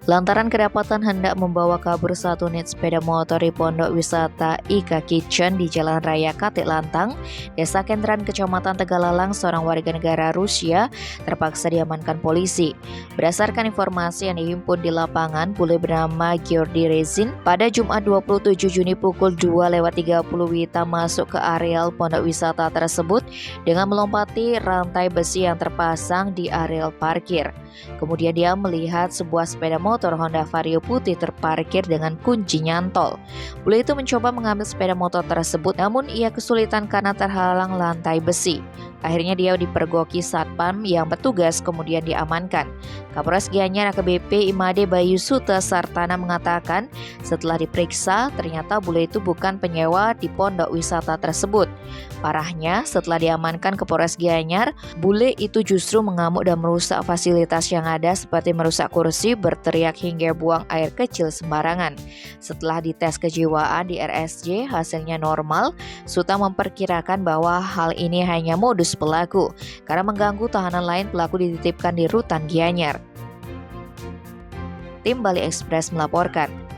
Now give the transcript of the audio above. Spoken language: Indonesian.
lantaran kedapatan hendak membawa kabur satu unit sepeda motor di Pondok Wisata Ika Kitchen di Jalan Raya Katik Lantang, Desa Kendran, Kecamatan Tegalalang. Seorang warga negara Rusia terpaksa diamankan polisi. Berdasarkan informasi yang dihimpun di lapangan, bule bernama Georgi Rezin pada Jumat 27 Juni pukul 2:30 WITA masuk ke areal pondok wisata tersebut dengan melompati rantai besi yang terpasang di areal parkir. Kemudian dia melihat sebuah sepeda motor Honda Vario putih terparkir dengan kunci nyantol. Bule itu mencoba mengambil sepeda motor tersebut, namun ia kesulitan karena terhalang lantai besi. Akhirnya dia dipergoki satpam yang bertugas, kemudian diamankan. Kapolres Gianyar AKBP Imade Bayu Suta Sartana mengatakan setelah diperiksa ternyata bule itu bukan penyewa di pondok wisata tersebut. Parahnya, setelah diamankan ke Polres Gianyar, bule itu justru mengamuk dan merusak fasilitas yang ada seperti merusak kursi, berteriak hingga buang air kecil sembarangan. Setelah dites kejiwaan di RSJ hasilnya normal. Suta memperkirakan bahwa hal ini hanya modus pelaku karena mengganggu tahanan lain. Pelaku dititipkan di rutan Gianyar. Tim Bali Express melaporkan.